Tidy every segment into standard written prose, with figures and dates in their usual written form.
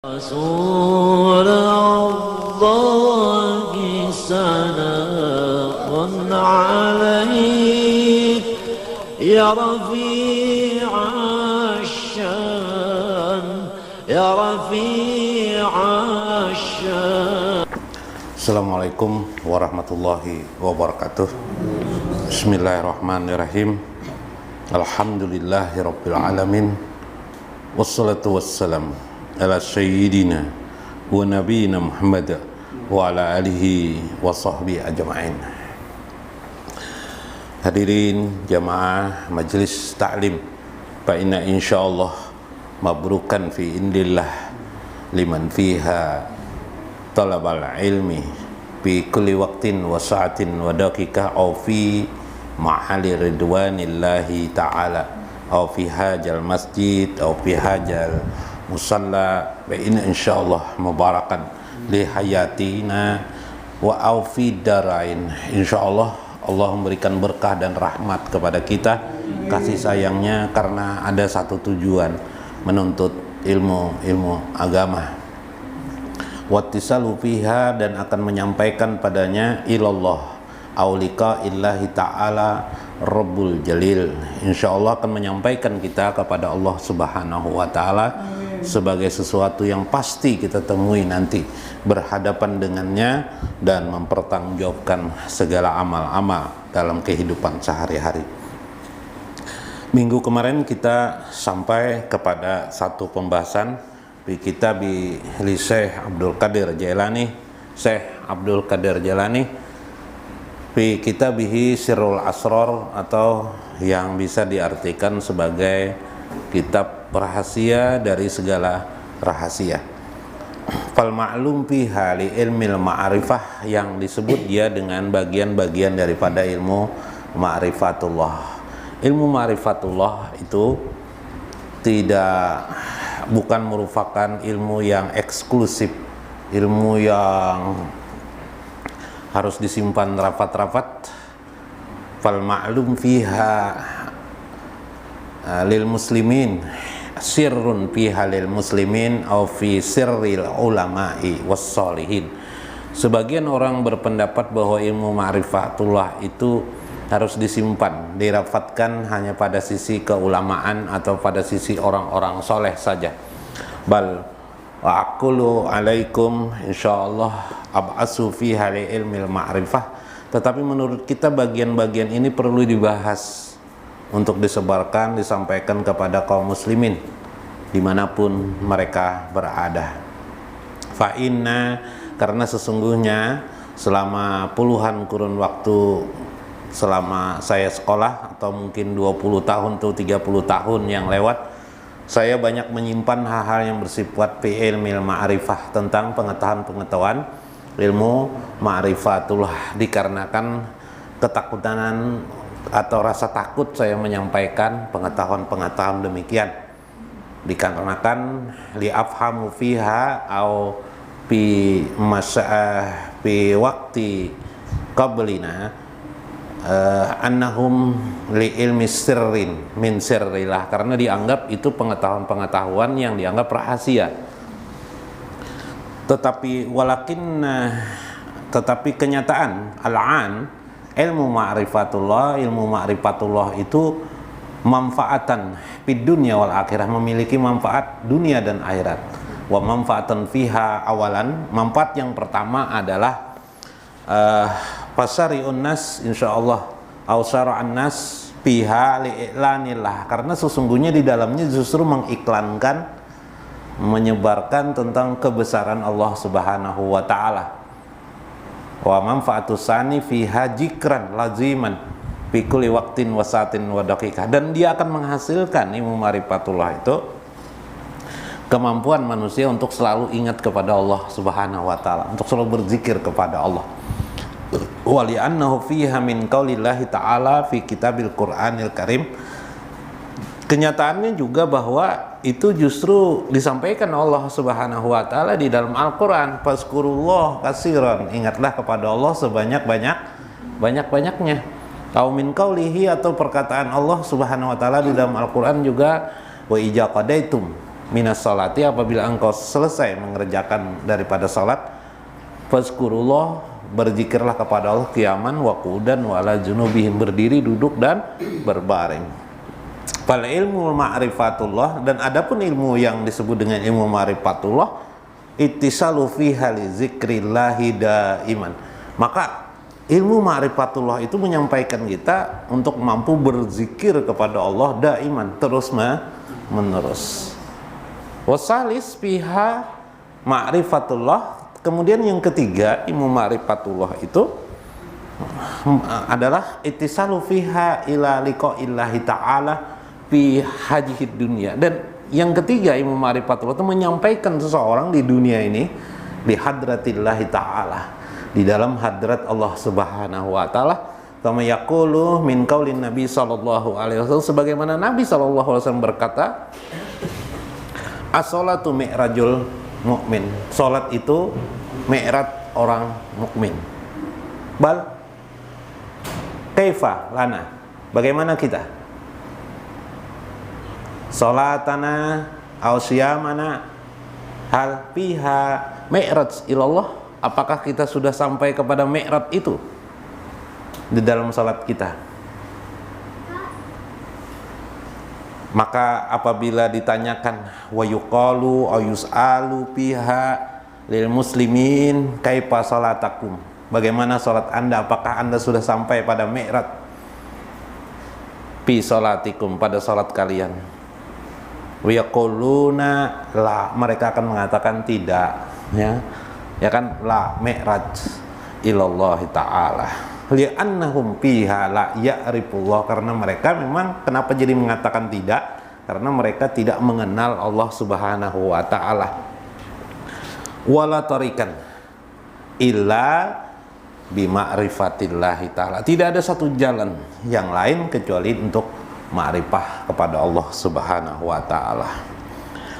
رسول الله سلام عليك يا رفيع الشان يا رفيع الشان. Assalamualaikum warahmatullahi wabarakatuh. Bismillahirrahmanirrahim. Alhamdulillahirabbil alamin. Wassalatu wassalam ala sayyidina wa nabiyina Muhammad wa ala alihi wa sahbihi ajma'in. Hadirin jamaah majelis ta'lim, fa inna insyaallah mabrukan fi indillah liman fiha talabal ilmi fi kulli waqtin wa sa'atin wa daqiqah aw fi mahali ridwanillahi ta'ala aw fi hajal masjid aw fi hajal musalla wa inna insyaallah mubarakan li hayatina wa aw fi darain. Insyaallah Allah memberikan berkah dan rahmat kepada kita, kasih sayangnya karena ada satu tujuan, menuntut ilmu agama. Wattisalu fiha, dan akan menyampaikan padanya ilallah aulika illahi ta'ala rabbul jalil. Insyaallah akan menyampaikan kita kepada Allah subhanahu wa ta'ala sebagai sesuatu yang pasti kita temui nanti berhadapan dengannya dan mempertanggungjawabkan segala amal-amal dalam kehidupan sehari-hari. Minggu kemarin kita sampai kepada satu pembahasan di kitab li Syekh Abdul Qadir Jailani, Syekh Abdul Qadir Jailani fi kitabihi Sirrul Asrar, atau yang bisa diartikan sebagai kitab rahasia dari segala rahasia. Fal ma'lum fiha li ilmil ma'rifah, yang disebut dia dengan bagian-bagian daripada ilmu ma'rifatullah. Ilmu ma'rifatullah itu bukan merupakan ilmu yang eksklusif, ilmu yang harus disimpan rapat-rapat. Fal ma'lum fiha lil muslimin sirrun fiha lil muslimin aw fi sirril ulama'i was solihin. Sebagian orang berpendapat bahwa ilmu ma'rifatullah itu harus disimpan, dirafatkan hanya pada sisi keulamaan atau pada sisi orang-orang soleh saja. Bal wa aqulu alaikum insyaallah ab'asu fiha li ilmil ma'rifah. Tetapi menurut kita bagian-bagian ini perlu dibahas untuk disebarkan, disampaikan kepada kaum muslimin dimanapun mereka berada. Fa inna, karena sesungguhnya selama puluhan kurun waktu, selama saya sekolah atau mungkin 20 tahun atau 30 tahun yang lewat, saya banyak menyimpan hal-hal yang bersifat fi ilmil ma'rifah, tentang pengetahuan ilmu ma'rifatullah, dikarenakan ketakutan atau rasa takut saya menyampaikan pengetahuan-pengetahuan demikian, dikarenakan li'afhamu fiha au fi waqti qablina annahum li ilmi sirrin min sirrillah, karena dianggap itu pengetahuan-pengetahuan yang dianggap rahasia. Tetapi kenyataan al-an ilmu ma'rifatullah itu manfaatan fid dunya wal akhirah, memiliki manfaat dunia dan akhirat. Wa manfaatan fiha awalan, manfaat yang pertama adalah fasari'un nas insyaallah au syara'an nas fiha li'lanillah, karena sesungguhnya di dalamnya justru mengiklankan, menyebarkan tentang kebesaran Allah Subhanahu wa taala. Wa manfaatus sani fiha jikran laziman fi kulli waqtin wa sa'atin wa daqiqah, dan dia akan menghasilkan ilmu ma'rifatullah itu kemampuan manusia untuk selalu ingat kepada Allah Subhanahu wa taala, untuk selalu berzikir kepada Allah. Wa li'annahu fiha min qaulillahi ta'ala fi kitabil Qur'anil Karim. Kenyataannya juga bahwa itu justru disampaikan Allah Subhanahu wa taala di dalam Al-Qur'an, fazkurullah katsiran, ingatlah kepada Allah sebanyak-banyaknya. Au min qaulihi, atau perkataan Allah Subhanahu wa taala di dalam Al-Qur'an juga, wa ija qadaitum minas salati, apabila engkau selesai mengerjakan daripada salat, fazkurullah, berzikirlah kepada Allah qiyaman wa qu'udan wa ala junubihim, berdiri, duduk dan berbaring. Fal ilmu ma'rifatullah, dan adapun ilmu yang disebut dengan ilmu ma'rifatullah, ittisalu fiha li zikrillahi daiman. Maka ilmu ma'rifatullah itu menyampaikan kita untuk mampu berzikir kepada Allah daiman, terus menerus. Wasalis fiha ma'rifatullah. Kemudian yang ketiga, ilmu ma'rifatullah itu adalah ittisalu fiha ila liqa'illahi ta'ala fi hajihid dunia. Dan yang ketiga, ilmu ma'rifatullah itu menyampaikan seseorang di dunia ini di hadratillahi ta'ala, di dalam hadrat Allah subhanahu wa ta'ala, kama yaqulu min qaulin Nabi sallallahu alaihi wasallam, sebagaimana Nabi sallallahu alaihi wasallam berkata, as-salatu mi'rajul mukmin, salat itu mi'raj orang mukmin. Bal kaifa lana, bagaimana kita? Salatana aw siyamana hal fiha mi'raj ilallah, apakah kita sudah sampai kepada mi'raj itu di dalam salat kita? Maka apabila ditanyakan wa yuqalu aw yus'alu fiha lil muslimin kaifa salatakum, bagaimana salat Anda, apakah Anda sudah sampai pada mi'raj fi salatikum, pada salat kalian? Wa yaquluna la, mereka akan mengatakan tidak, ya kan, la mi'raj ilallahi ta'ala li'annahum fiha la ya'rifullah, karena mereka memang, kenapa jadi mengatakan tidak? Karena mereka tidak mengenal Allah subhanahu wa ta'ala. Wala tarikan illa bima'rifatillahi ta'ala, tidak ada satu jalan yang lain kecuali untuk ma'rifah kepada Allah subhanahu wa ta'ala.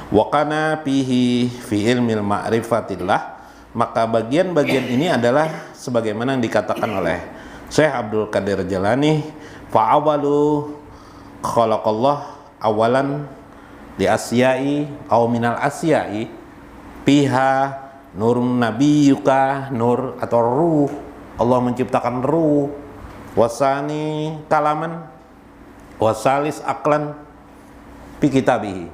Wa kana fihi fi ilmil ma'rifatillah, maka bagian-bagian ini adalah sebagaimana yang dikatakan oleh Syekh Abdul Qadir Jalani, fa'awalu khalaqallah awalan di asyai aw minal asyai piha nurun nabiyuka, nur atau ruh, Allah menciptakan ruh, wasani kalaman, wasalis aklan fi kitabihi.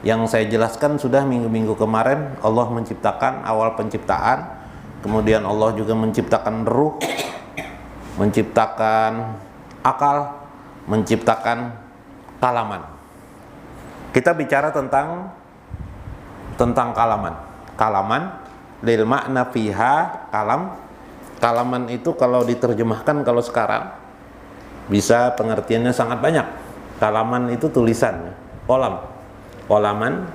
Yang saya jelaskan sudah minggu-minggu kemarin, Allah menciptakan awal penciptaan, kemudian Allah juga menciptakan ruh, menciptakan akal, menciptakan kalaman. Kita bicara tentang kalaman. Kalaman lil makna fiha kalam. Kalaman itu kalau diterjemahkan kalau sekarang bisa pengertiannya sangat banyak. Kalaman itu tulisan, kolam. Kolaman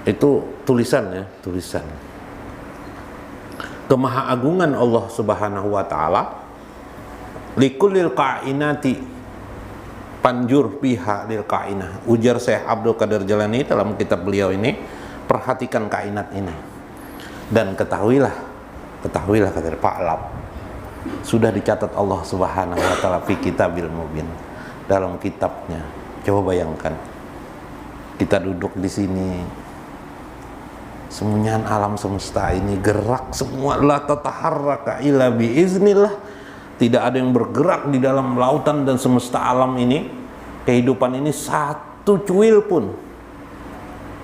itu tulisan, ya, tulisan. Kemahaagungan Allah subhanahu wa ta'ala likulil kainati panjur piha lil kainah. Ujar Syekh Abdul Qadir Jalani dalam kitab beliau ini, perhatikan kainat ini dan ketahuilah kata Pak Alap, sudah dicatat Allah subhanahu wa ta'ala fi kitabil mubin, dalam kitabnya. Coba bayangkan kita duduk di sini, semuanya alam semesta ini gerak semua, la tataharraka illa biiznillah, tidak ada yang bergerak di dalam lautan dan semesta alam ini, kehidupan ini satu cuil pun,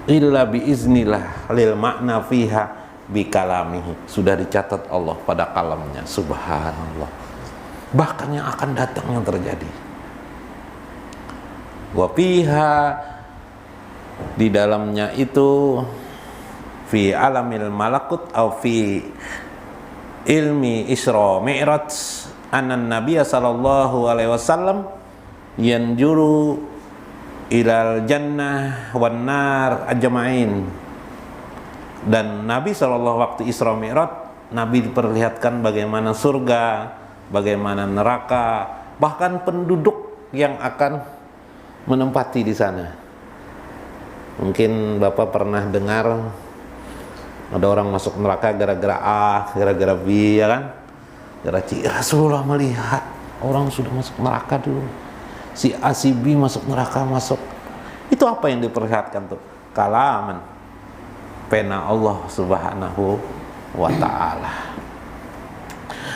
illa biiznillah lil makna fiha bikalamihi, sudah dicatat Allah pada kalamnya, subhanallah. Bahkan yang akan datang yang terjadi, wa fiha, di dalamnya itu, fi alamil malakut atau fi ilmi Isra Mi'raj, anan Nabiya sallallahu alaihi wasallam yanjuru ilal jannah wan nar ajma'in. Dan Nabi sallallahu waktu Isra Mi'raj, Nabi diperlihatkan bagaimana surga, bagaimana neraka, bahkan penduduk yang akan menempati di sana. Mungkin Bapak pernah dengar ada orang masuk neraka gara-gara A, gara-gara B, ya kan? Gara-gara C. Rasulullah melihat orang sudah masuk neraka dulu. Si A, si B masuk neraka, masuk. Itu apa yang diperlihatkan tuh? Kalaman, pena Allah Subhanahu wa ta'ala.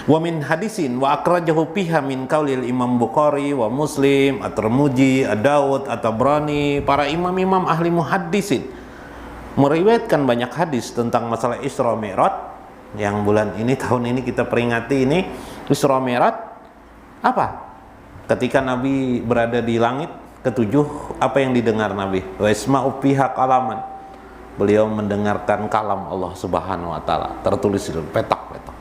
Wa min hadisin wa akrajahu piha min qaulil Imam Bukhari wa Muslim at-Tirmidzi, ad-Dawud, at-Tabrani, para imam-imam ahli muhaddisin meriwayatkan banyak hadis tentang masalah Isra Mi'raj yang bulan ini, tahun ini kita peringati ini Isra Mi'raj. Apa? Ketika Nabi berada di langit ketujuh, apa yang didengar Nabi? Wa isma'u fiha kalaman. Beliau mendengarkan kalam Allah Subhanahu wa taala, tertulis di petak-petak.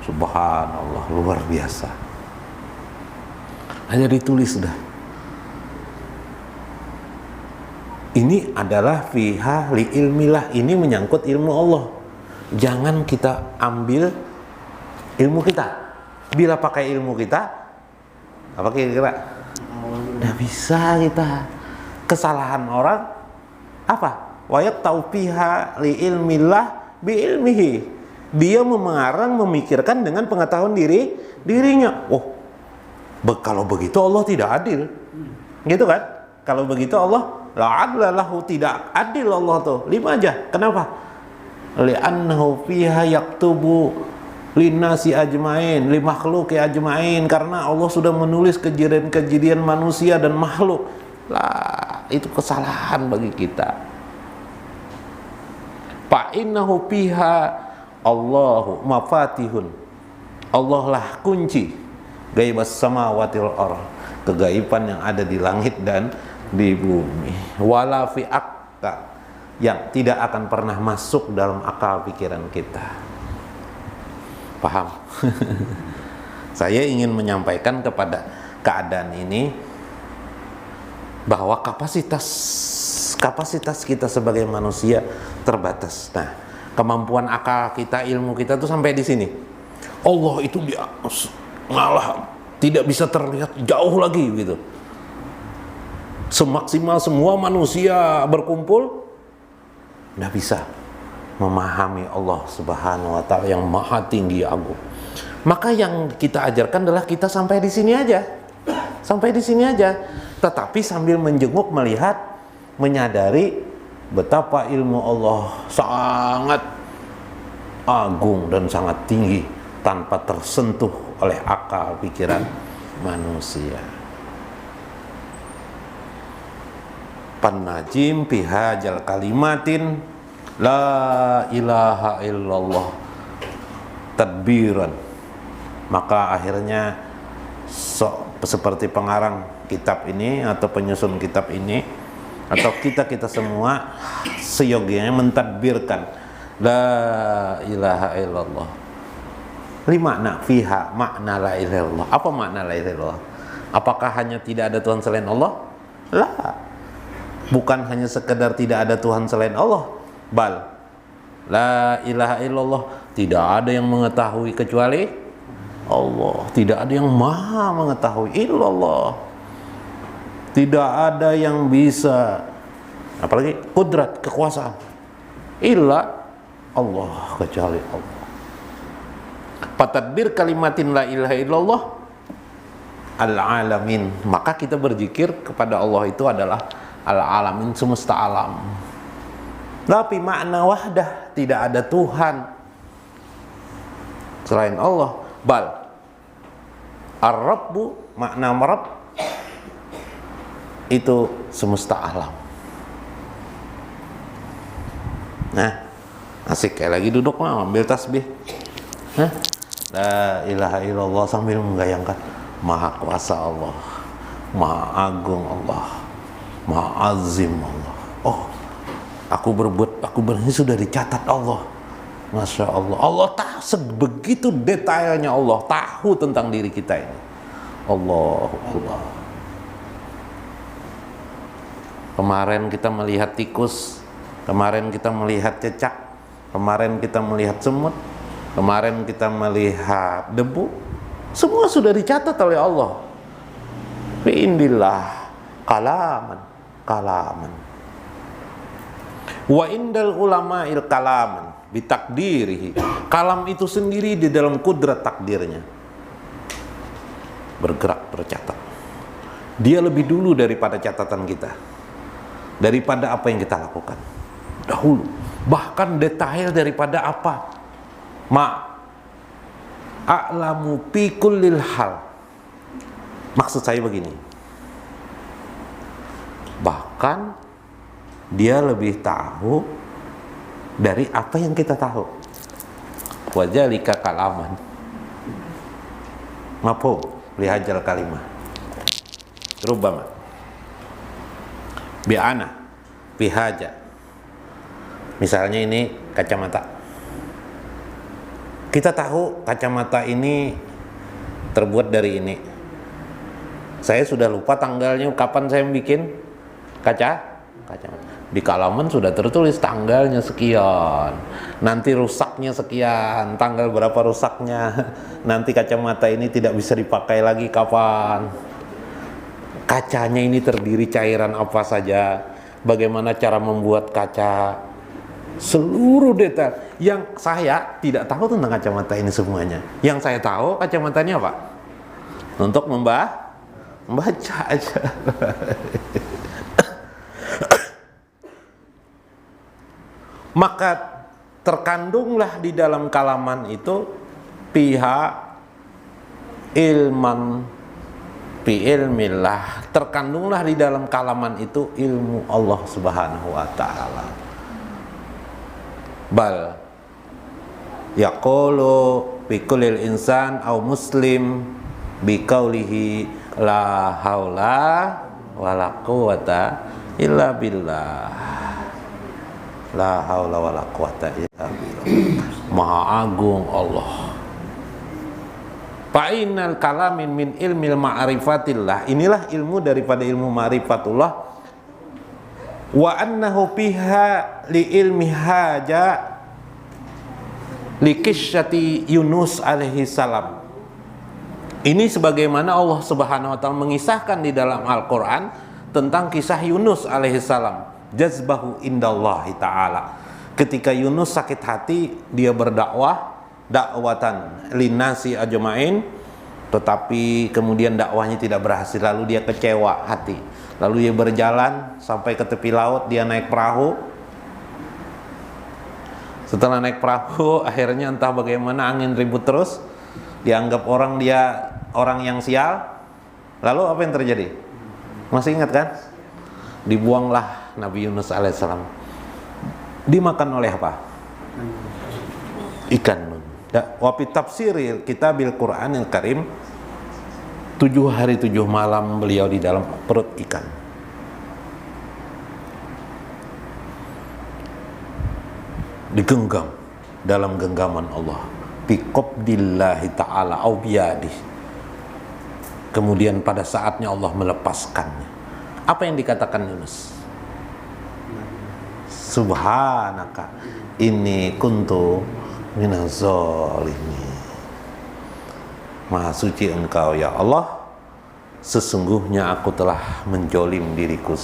Subhanallah, luar biasa. Hanya ditulis sudah. Ini adalah fiha li ilmilah, ini menyangkut ilmu Allah. Jangan kita ambil ilmu kita. Bila pakai ilmu kita, apa kira-kira? Nggak bisa kita. Kesalahan orang apa? Wayat taufiha li ilmillah bi ilmihi. Dia mengarang, memikirkan dengan pengetahuan dirinya. Oh, kalau begitu Allah tidak adil, gitu kan? Kalau begitu Allah la adla lahu, tidak adil Allah tuh. 5 aja. Kenapa? Li'annahu fiha yaktubu linnasi ajmain, li makhluqi ajmain, karena Allah sudah menulis kejadian-kejadian manusia dan makhluk. Lah, itu kesalahan bagi kita. Fa innahu fiha Allahu mafatihun, Allah lah kunci gaibas samawati wal ardh, kegaiban yang ada di langit dan di bumi. Wala fi akka, yang tidak akan pernah masuk dalam akal pikiran kita. Paham? Saya ingin menyampaikan kepada keadaan ini bahwa kapasitas kita sebagai manusia terbatas. Nah, kemampuan akal kita, ilmu kita tuh sampai di sini. Allah itu dia malah tidak bisa terlihat jauh lagi gitu. Semaksimal semua manusia berkumpul, nggak bisa memahami Allah Subhanahu wa ta'ala yang maha tinggi agung. Maka yang kita ajarkan adalah kita sampai di sini aja. Sampai di sini aja. Tetapi sambil menjenguk, melihat, menyadari betapa ilmu Allah sangat agung dan sangat tinggi tanpa tersentuh oleh akal pikiran manusia. Panajim bihajal kalimatin la ilaha illallah tadbiran. Maka akhirnya seperti pengarang kitab ini atau penyusun kitab ini atau kita semua seyogianya mentadbirkan la ilaha illallah. 5 makna fiha, makna la ilaha illallah. Apa makna la ilaha illallah? Apakah hanya tidak ada Tuhan selain Allah? La. Bukan hanya sekedar tidak ada Tuhan selain Allah. Bal la ilaha illallah, tidak ada yang mengetahui kecuali Allah. Tidak ada yang maha mengetahui illallah. Tidak ada yang bisa, apalagi kudrat, kekuasaan, illa Allah, kecuali Allah. Patadbir kalimatin la ilaha illallah al-alamin. Maka kita berzikir kepada Allah itu adalah al-alamin, semesta alam. Tapi makna wahdah, tidak ada Tuhan selain Allah. Bal ar-rabbu, makna Rabb itu semesta alam. Nah, asik kayak lagi duduk mah ambil tasbih. Hah? La ilaha illallah sambil menggayangkan maha kuasa Allah, maha agung Allah, maha azim Allah. Oh, aku berani sudah dicatat Allah. Masya Allah. Allah tahu sebegitu detailnya, Allah tahu tentang diri kita ini. Allah. Kemarin kita melihat tikus, kemarin kita melihat cecak, kemarin kita melihat semut, kemarin kita melihat debu. Semua sudah dicatat oleh Allah. Bi'indillah kalaman. Wa indal ulama'il kalaman bitakdirihi. Kalam itu sendiri di dalam kudrat takdirnya bergerak, bercatat. Dia lebih dulu daripada catatan kita. daripada apa yang kita lakukan dahulu, bahkan detail daripada apa a'lamu fi kullil hal. Maksud saya begini, bahkan dia lebih tahu dari apa yang kita tahu. Wajalika kalaman mafhum lihajal kalimah rubbama bi'ana bihaja. Misalnya ini kacamata, kita tahu kacamata ini terbuat dari ini. Saya sudah lupa tanggalnya kapan saya bikin kacamata. Di kalaman sudah tertulis tanggalnya sekian, nanti rusaknya sekian, tanggal berapa rusaknya, nanti kacamata ini tidak bisa dipakai lagi kapan, kacanya ini terdiri cairan apa saja, bagaimana cara membuat kaca, seluruh detail yang saya tidak tahu tentang kacamata ini semuanya. Yang saya tahu kacamata ini apa? Untuk membaca aja. Maka terkandunglah di dalam kalaman itu pihak ilman bi ilmillah, terkandunglah di dalam kalaman itu ilmu Allah Subhanahu wa taala. Bal yaqulu bi kullil insan aw muslim bi qaulihi la haula wala quwata illa billah. La haula wala quwata illa billah. Maha agung Allah. Fa'inal kalamin min ilmil ma'rifatillah. Inilah ilmu daripada ilmu ma'rifatullah. Wa annahu fiha li ilmi haja li kisyati Yunus alaihi salam. Ini sebagaimana Allah Subhanahu wa taala mengisahkan di dalam Al-Qur'an tentang kisah Yunus alaihi salam. Jazbahu indallahi ta'ala. Ketika Yunus sakit hati, dia berdakwah dakwatan linnasi ajmain, tetapi kemudian dakwahnya tidak berhasil, lalu dia kecewa hati, lalu dia berjalan sampai ke tepi laut, dia naik perahu. Setelah naik perahu, akhirnya entah bagaimana angin ribut terus, dianggap dia orang yang sial. Lalu apa yang terjadi? Masih ingat kan? Dibuanglah Nabi Yunus alaihissalam. Dimakan oleh apa? Ikan. Wa fi tafsiril kitabil Qur'anil Karim, 7 hari 7 malam beliau di dalam perut ikan. Digenggam dalam genggaman Allah. Bi qabdillahi ta'ala au biyadih. Kemudian pada saatnya Allah melepaskannya. Apa yang dikatakan Yunus? Subhanaka inni kuntu minaz zalimin. Maha suci Engkau ya Allah, sesungguhnya aku telah menjolim diriku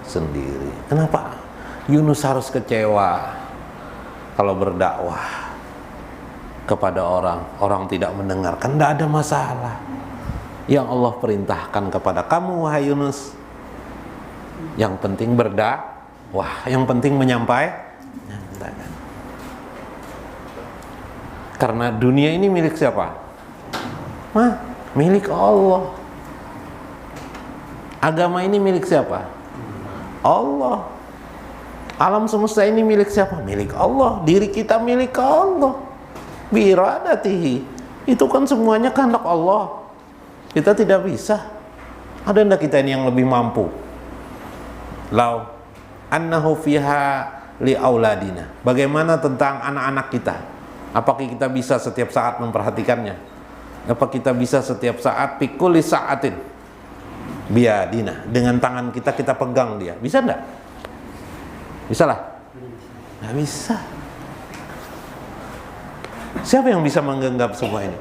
sendiri. Kenapa Yunus harus kecewa kalau berdakwah kepada orang tidak mendengarkan? Tidak ada masalah. Yang Allah perintahkan kepada kamu wahai Yunus, yang penting berdakwah, yang penting menyampaikan. Karena dunia ini milik siapa? Milik Allah. Agama ini milik siapa? Allah. Alam semesta ini milik siapa? Milik Allah. Diri kita milik Allah. Biiradatihi. Itu kan semuanya kehendak Allah. Kita tidak bisa. Ada enggak kita ini yang lebih mampu? Lau annahu fiha li auladina. Bagaimana tentang anak-anak kita? Apakah kita bisa setiap saat memperhatikannya? Apa kita bisa setiap saat pikuli saatin biadina, dengan tangan kita pegang dia? Bisa enggak? Bisa lah? Nggak bisa. Siapa yang bisa menggenggam semua ini?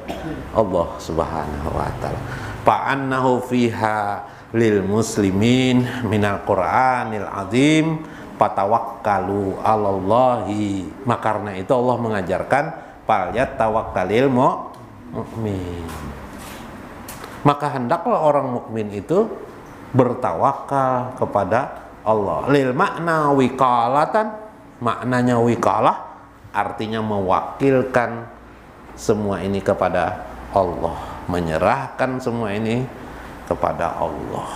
Allah Subhanahu wa taala. Fa'annahu fiha lil muslimin minal Qur'anil azim fatawakkalu 'alallahi. Maka karena itu Allah mengajarkan falyat tawakkalil mukmin. Maka hendaklah orang mukmin itu bertawakal kepada Allah. Lil makna wiqalatan, maknanya wiqalah artinya mewakilkan semua ini kepada Allah, menyerahkan semua ini kepada Allah.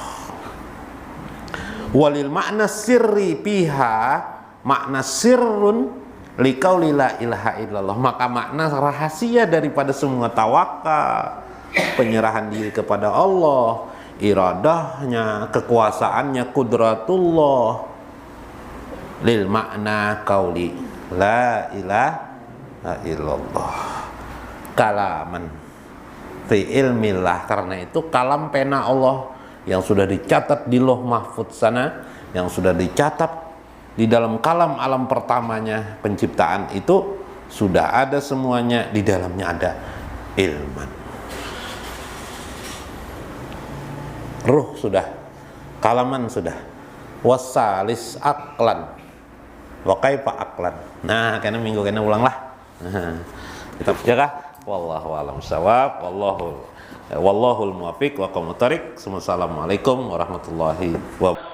Walil makna sirri piha, makna sirrun liqauli la ilaha illallah, maka makna rahasia daripada semua tawakal, penyerahan diri kepada Allah, iradahnya, kekuasaannya, kudratullah, lil makna qauli la ilaha illallah kalaman fi ilmillah. Karena itu kalam pena Allah yang sudah dicatat di Lauh Mahfuz sana, yang sudah dicatat di dalam kalam alam pertamanya penciptaan itu, sudah ada semuanya, di dalamnya ada ilman. Ruh sudah, kalaman sudah, wasalis aklan, wa kaifa aklan. Nah, kena minggu kena ulang lah. Kita jaga. Wallahu a'lam bishawab. Wallahul muwaffiq wa aqwamut thariq. Assalamualaikum warahmatullahi wabarakatuh.